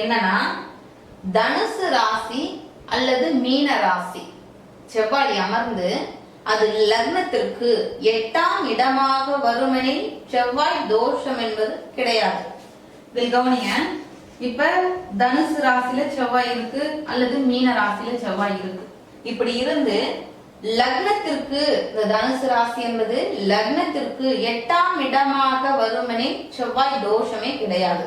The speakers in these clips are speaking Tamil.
என்னன்னா தனுசு ராசி அல்லது மீன ராசி செவ்வாய் அமர்ந்து அது லக்னத்திற்கு 8ஆம் இடமாக வருமெனில் செவ்வாய் தோஷம் என்பது கிடையாது. இதில் கவனிங்க, இப்ப தனுசு ராசியில செவ்வாய் இருக்கு அல்லது மீன ராசியில செவ்வாய் இருக்கு. இப்படி இருந்து லக்னத்திற்கு, இந்த தனுசு ராசி என்பது லக்னத்திற்கு 8ஆம் இடமாக வருமெனில் செவ்வாய் தோஷமே கிடையாது.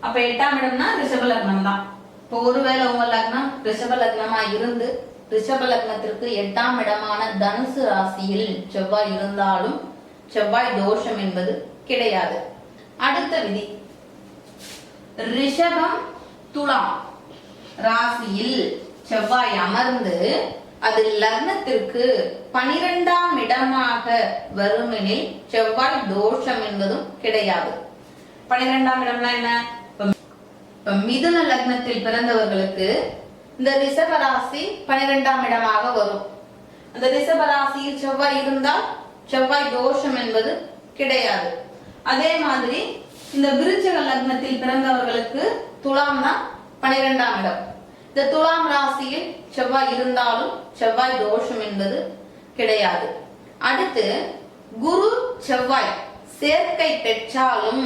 அப்ப 8ஆம் இடம்னா ரிஷப லக்னம் தான். இப்போ ஒருவேளை உங்க லக்னம் ரிஷப லக்னமா இருந்து ரிஷப லக்னத்திற்கு 8ஆம் இடமான தனுசு ராசியில் செவ்வாய் இருந்தாலும் செவ்வாய் தோஷம் என்பது கிடையாது. அடுத்த விதி, ரிஷபம் துலாம் ராசியில் செவ்வாய் அமர்ந்து அது லக்னத்திற்கு 12ஆம் இடமாக வருமெனில் செவ்வாய் தோஷம் என்பதும் கிடையாது. 12ஆம் இடம்னா என்ன? இப்ப மிதுன லக்னத்தில் பிறந்தவர்களுக்கு இந்த ரிஷப ராசி 12ஆம் இடமாக வரும். அந்த ரிஷப ராசியில் செவ்வாய் இருந்தால் செவ்வாய் தோஷம் என்பது கிடையாது. அதே மாதிரி இந்த விருச்சிக லக்னத்தில் பிறந்தவர்களுக்கு துலாம் தான் 12ஆம் இடம். இந்த துலாம் ராசியில் செவ்வாய் இருந்தாலும் செவ்வாய் தோஷம் என்பது கிடையாது. அடுத்து குரு செவ்வாய் சேர்க்கை பெற்றாலும்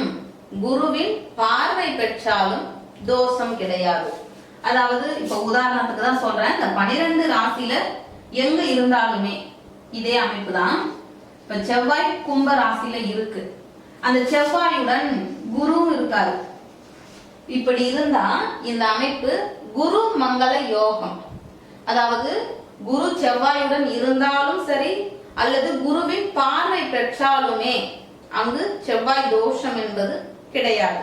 குருவின் பார்வை பெற்றாலும் தோஷம் கிடையாது. அதாவது இப்ப உதாரணத்துக்கு தான் சொல்றேன், இந்த 12 ராசியில எங்க இருந்தாலுமே இதே அமைப்பு தான். இப்ப செவ்வாய் கும்ப ராசியில இருக்கு, அந்த செவ்வாயுடன் குரு இருக்காரு. இப்படி இருந்தா இந்த அமைப்பு குரு மங்கள யோகம். அதாவது குரு செவ்வாயுடன் இருந்தாலும் சரி அல்லது குருவின் பார்வை பெற்றாலுமே அங்கு செவ்வாய் தோஷம் என்பது கிடையாது.